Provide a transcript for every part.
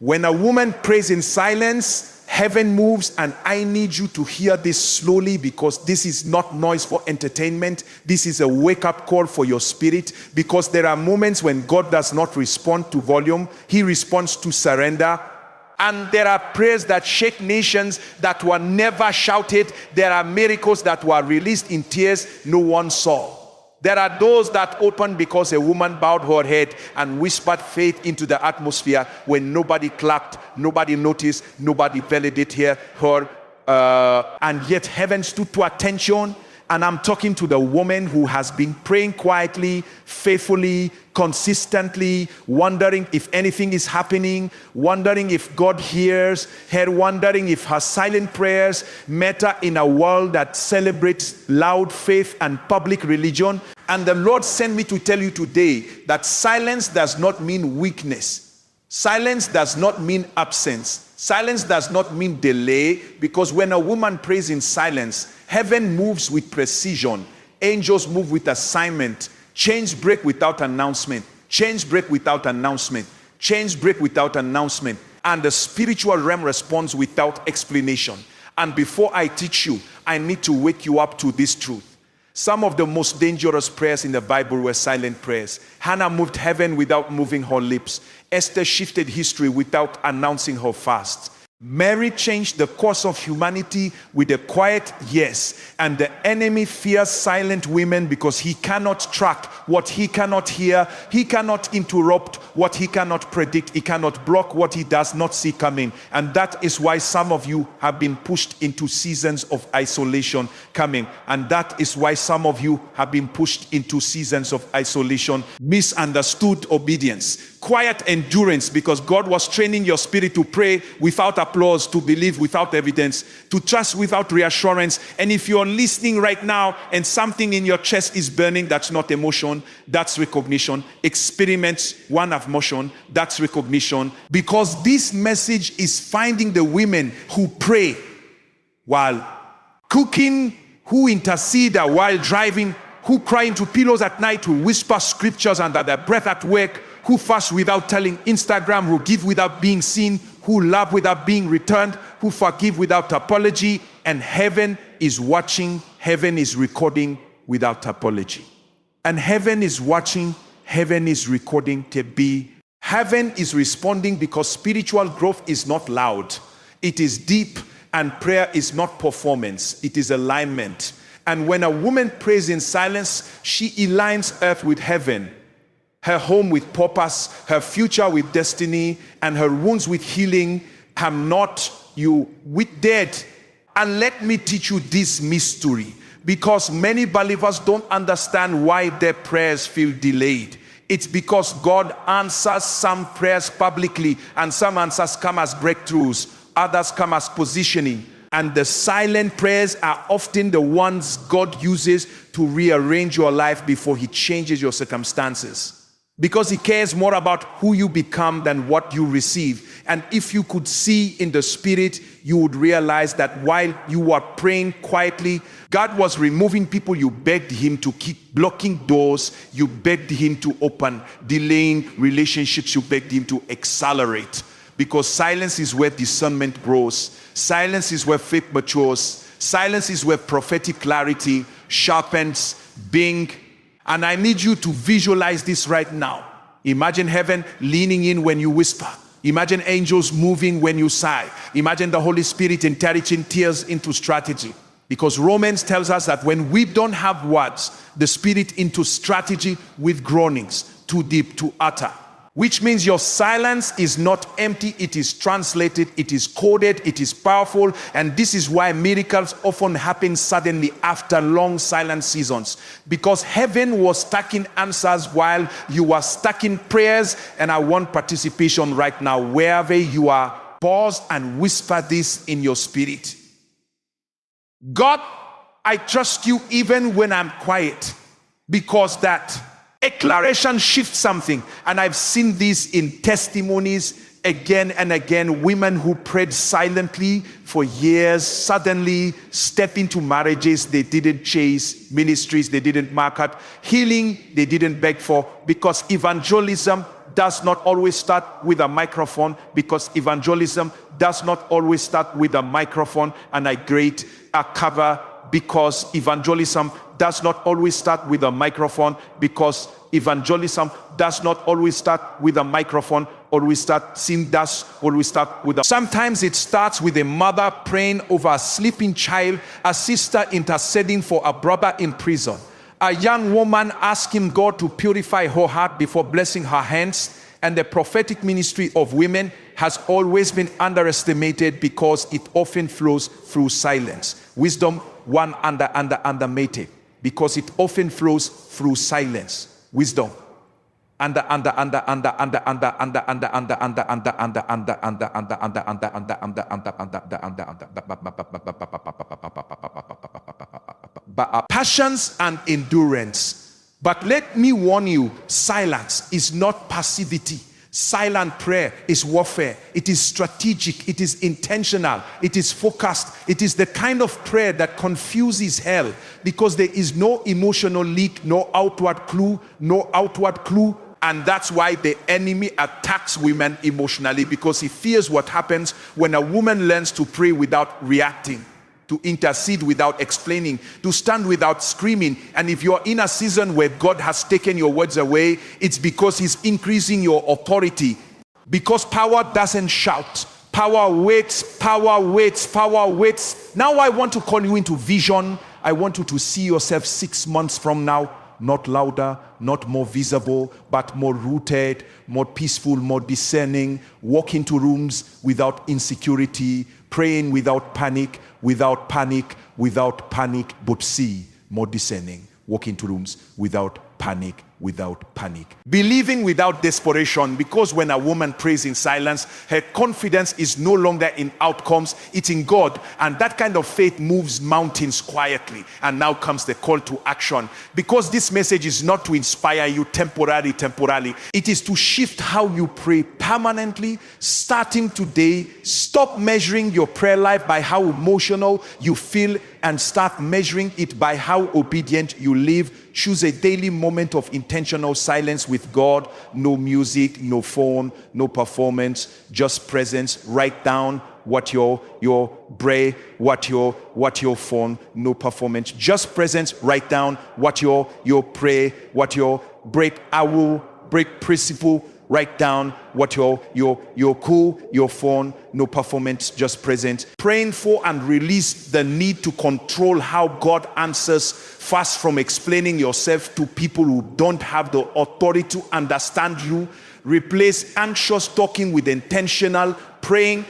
When a woman prays in silence, heaven moves, and I need you to hear this slowly, because this is not noise for entertainment. This is a wake-up call for your spirit, because there are moments when God does not respond to volume. He responds to surrender. And there are prayers that shake nations that were never shouted. There are miracles that were released in tears no one saw. There are doors that opened because a woman bowed her head and whispered faith into the atmosphere when nobody clapped, nobody noticed, nobody validated her. And yet heaven stood to attention. And I'm talking to the woman who has been praying quietly, faithfully, consistently, wondering if anything is happening, wondering if God hears her, wondering if her silent prayers matter in a world that celebrates loud faith and public religion. And the Lord sent me to tell you today that silence does not mean weakness. Silence does not mean absence. Silence does not mean delay, because when a woman prays in silence, heaven moves with precision. Angels move with assignment. Chains break without announcement. Chains break without announcement. Chains break without announcement. And the spiritual realm responds without explanation. And before I teach you, I need to wake you up to this truth. Some of the most dangerous prayers in the Bible were silent prayers. Hannah moved heaven without moving her lips. Esther shifted history without announcing her fast. Mary changed the course of humanity with a quiet yes. And the enemy fears silent women because he cannot track what he cannot hear. He cannot interrupt what he cannot predict. He cannot block what he does not see coming. And that is why some of you have been pushed into seasons of isolation coming. And that is why some of you have been pushed into seasons of isolation. Misunderstood obedience. Quiet endurance, because God was training your spirit to pray without applause, to believe without evidence, to trust without reassurance. And if you're listening right now and something in your chest is burning, that's not emotion, that's recognition. Experiment one of motion, that's recognition. Because this message is finding the women who pray while cooking, who intercede while driving, who cry into pillows at night, who whisper scriptures under their breath at work, who fast without telling Instagram, who give without being seen, who love without being returned, who forgive without apology. And heaven is watching, heaven is recording without apology. And heaven is watching, heaven is recording to be. Heaven is responding because spiritual growth is not loud. It is deep, and prayer is not performance. It is alignment. And when a woman prays in silence, she aligns earth with heaven. Her home with purpose, her future with destiny, and her wounds with healing. I'm not you with dead. And let me teach you this mystery, because many believers don't understand why their prayers feel delayed. It's because God answers some prayers publicly, and some answers come as breakthroughs, others come as positioning. And the silent prayers are often the ones God uses to rearrange your life before he changes your circumstances. Because he cares more about who you become than what you receive. And if you could see in the spirit, you would realize that while you were praying quietly, God was removing people you begged him to keep, blocking doors you begged him to open, delaying relationships you begged him to accelerate. Because silence is where discernment grows. Silence is where faith matures. Silence is where prophetic clarity sharpens, being. And I need you to visualize this right now. Imagine heaven leaning in when you whisper. Imagine angels moving when you sigh. Imagine the Holy Spirit encouraging tears into strategy. Because Romans tells us that when we don't have words, the Spirit into strategy with groanings, too deep to utter. Which means your silence is not empty, it is translated, it is coded, it is powerful. And this is why miracles often happen suddenly after long silent seasons. Because heaven was stacking answers while you were stacking prayers. And I want participation right now. Wherever you are, pause and whisper this in your spirit. God, I trust you even when I'm quiet, because that declaration shifts something. And I've seen this in testimonies again and again. Women who prayed silently for years suddenly step into marriages they didn't chase, ministries they didn't market, healing they didn't beg for, because evangelism does not always start with a microphone, because evangelism does not always start with a microphone and a great cover, because evangelism does not always start with a microphone, because evangelism does not always start with a microphone. Sometimes it starts with a mother praying over a sleeping child, a sister interceding for a brother in prison, a young woman asking God to purify her heart before blessing her hands. And the prophetic ministry of women has always been underestimated because it often flows through silence. Wisdom one underestimated because it often flows through silence. Wisdom passions and endurance. But let me warn you, silence is not passivity. Silent prayer is warfare. It is strategic. It is intentional. It is focused. It is the kind of prayer that confuses hell, because there is no emotional leak, no outward clue. And that's why the enemy attacks women emotionally, because he fears what happens when a woman learns to pray without reacting, to intercede without explaining, to stand without screaming. And if you're in a season where God has taken your words away, it's because he's increasing your authority. Because power doesn't shout. Power waits. Now I want to call you into vision. I want you to see yourself 6 months from now, not louder, not more visible, but more rooted, more peaceful, more discerning, walk into rooms without insecurity, praying without panic, but see, more discerning, walk into rooms without panic. Believing without desperation, because when a woman prays in silence, her confidence is no longer in outcomes, it's in God. And that kind of faith moves mountains quietly. And now comes the call to action, because this message is not to inspire you temporarily. It is to shift how you pray permanently. Starting today, stop measuring your prayer life by how emotional you feel and start measuring it by how obedient you live. Choose a daily moment of intentional silence with God. No music, no phone, no performance, just presence. Write down what your pray, what your phone, no performance, just presence. Write down what your pray, what your break. I will break principle. Write down what your cool, your phone, no performance, just present. Praying for and release the need to control how God answers. Fast from explaining yourself to people who don't have the authority to understand you. Replace anxious talking with intentional praying,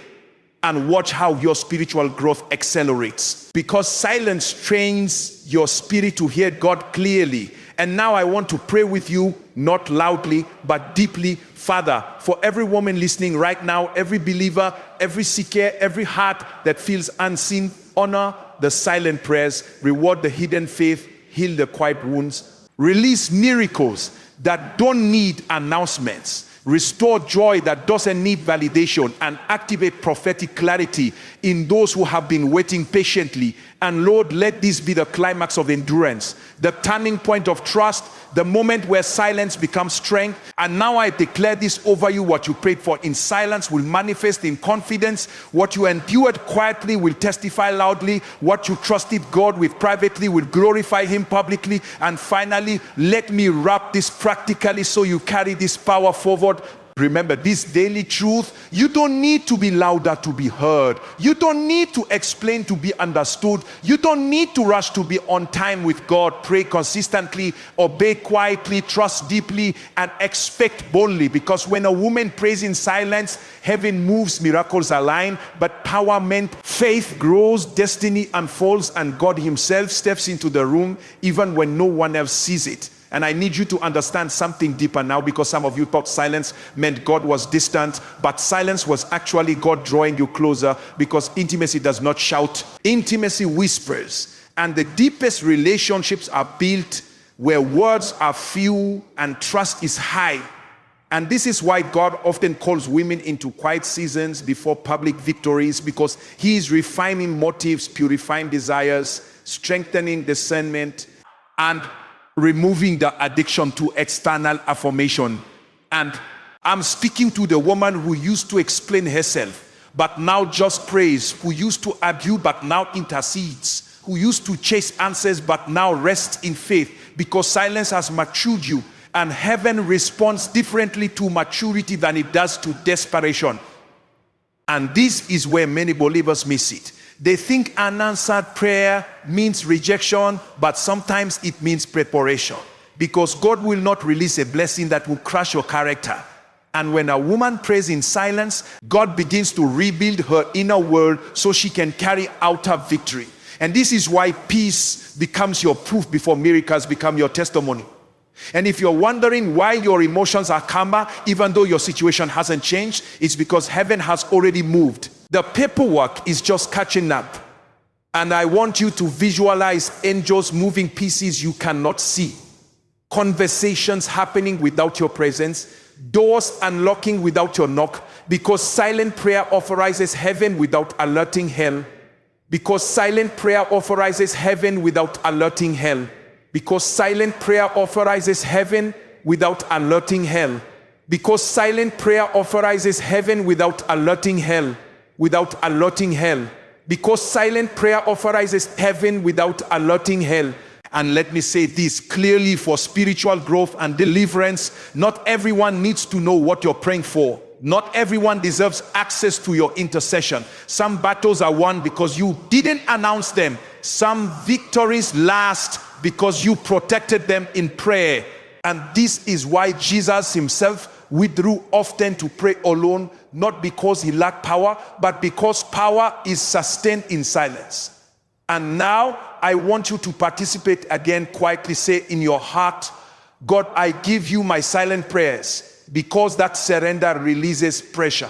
and watch how your spiritual growth accelerates. Because silence trains your spirit to hear God clearly. And now I want to pray with you, not loudly, but deeply. Father, for every woman listening right now, every believer, every seeker, every heart that feels unseen, honor the silent prayers, reward the hidden faith, heal the quiet wounds, release miracles that don't need announcements, restore joy that doesn't need validation, and activate prophetic clarity in those who have been waiting patiently. And Lord, let this be the climax of endurance, the turning point of trust, the moment where silence becomes strength. And now I declare this over you: what you prayed for in silence will manifest in confidence. What you endured quietly will testify loudly. What you trusted God with privately will glorify him publicly. And finally, let me wrap this practically so you carry this power forward. Remember this daily truth: you don't need to be louder to be heard. You don't need to explain to be understood. You don't need to rush to be on time with God. Pray consistently, obey quietly, trust deeply, and expect boldly. Because when a woman prays in silence, heaven moves, miracles align, but empowerment, faith grows, destiny unfolds, and God himself steps into the room even when no one else sees it. And I need you to understand something deeper now, because some of you thought silence meant God was distant, but silence was actually God drawing you closer, because intimacy does not shout. Intimacy whispers, and the deepest relationships are built where words are few and trust is high. And this is why God often calls women into quiet seasons before public victories, because he is refining motives, purifying desires, strengthening discernment, and removing the addiction to external affirmation. And I'm speaking to the woman who used to explain herself, but now just prays, who used to argue, but now intercedes, who used to chase answers, but now rests in faith, because silence has matured you, and heaven responds differently to maturity than it does to desperation. And this is where many believers miss it. They think unanswered prayer means rejection, but sometimes it means preparation, because God will not release a blessing that will crush your character. And when a woman prays in silence, God begins to rebuild her inner world so she can carry outer victory. And this is why peace becomes your proof before miracles become your testimony. And if you're wondering why your emotions are calmer, even though your situation hasn't changed, it's because heaven has already moved. The paperwork is just catching up. And I want you to visualize angels moving pieces you cannot see. Conversations happening without your presence. Doors unlocking without your knock, because silent prayer authorizes heaven without alerting hell. Because silent prayer authorizes heaven without alerting hell. Because silent prayer authorizes heaven without alerting hell. Because silent prayer authorizes heaven without alerting hell. Without alerting hell. Because silent prayer authorizes heaven without alerting hell. And let me say this clearly for spiritual growth and deliverance. Not everyone needs to know what you're praying for. Not everyone deserves access to your intercession. Some battles are won because you didn't announce them. Some victories last because you protected them in prayer. And this is why Jesus himself withdrew often to pray alone, not because he lacked power, but because power is sustained in silence. And now I want you to participate again quietly. Say in your heart, God, I give you my silent prayers, because that surrender releases pressure.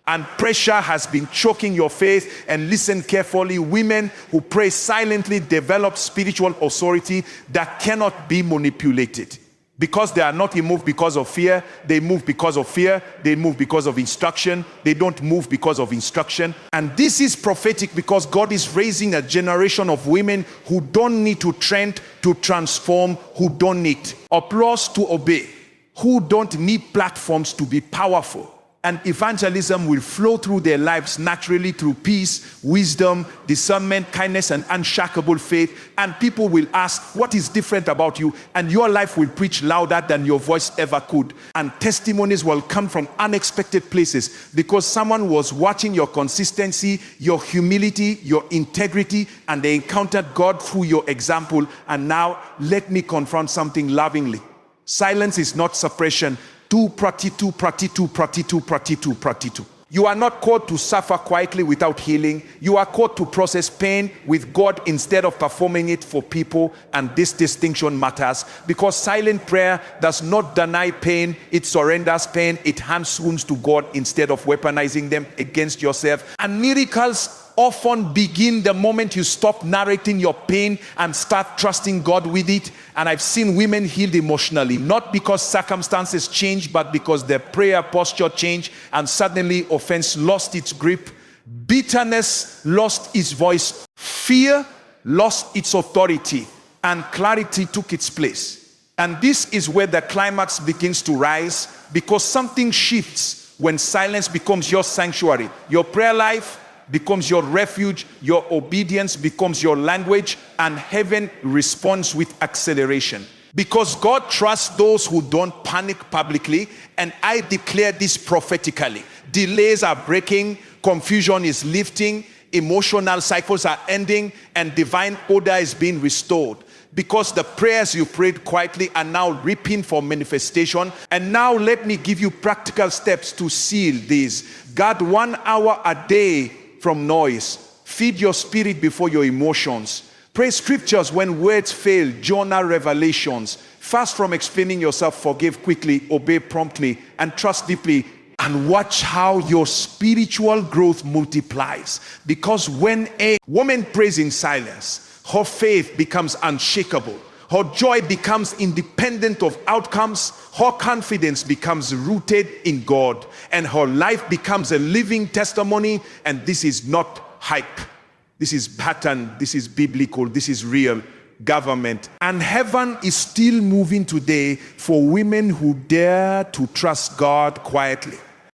And pressure has been choking your faith. And listen carefully, women who pray silently develop spiritual authority that cannot be manipulated. Because they are not moved because of fear, they move because of fear, they move because of instruction, they don't move because of instruction. And this is prophetic because God is raising a generation of women who don't need to trend to transform, who don't need applause to obey, who don't need platforms to be powerful. And evangelism will flow through their lives naturally through peace, wisdom, discernment, kindness, and unshakable faith. And people will ask, what is different about you? And your life will preach louder than your voice ever could. And testimonies will come from unexpected places because someone was watching your consistency, your humility, your integrity, and they encountered God through your example. And now let me confront something lovingly. Silence is not suppression. You are not called to suffer quietly without healing. You are called to process pain with God instead of performing it for people. And this distinction matters because silent prayer does not deny pain. It surrenders pain. It hands wounds to God instead of weaponizing them against yourself. And miracles often begin the moment you stop narrating your pain and start trusting God with it. And I've seen women healed emotionally, not because circumstances changed, but because their prayer posture changed, and suddenly offense lost its grip, bitterness lost its voice, fear lost its authority, and clarity took its place. And this is where the climax begins to rise, because something shifts when silence becomes your sanctuary. Your prayer life becomes your refuge, your obedience becomes your language, and heaven responds with acceleration. Because God trusts those who don't panic publicly, and I declare this prophetically. Delays are breaking, confusion is lifting, emotional cycles are ending, and divine order is being restored. Because the prayers you prayed quietly are now reaping for manifestation. And now let me give you practical steps to seal this. Guard 1 hour a day from noise. Feed your spirit before your emotions. Pray scriptures when words fail. Journal revelations. Fast from explaining yourself. Forgive quickly. Obey promptly. And trust deeply. And watch how your spiritual growth multiplies. Because when a woman prays in silence, her faith becomes unshakable. Her joy becomes independent of outcomes. Her confidence becomes rooted in God. And her life becomes a living testimony. And this is not hype. This is pattern. This is biblical. This is real. government. And heaven is still moving today for women who dare to trust God quietly.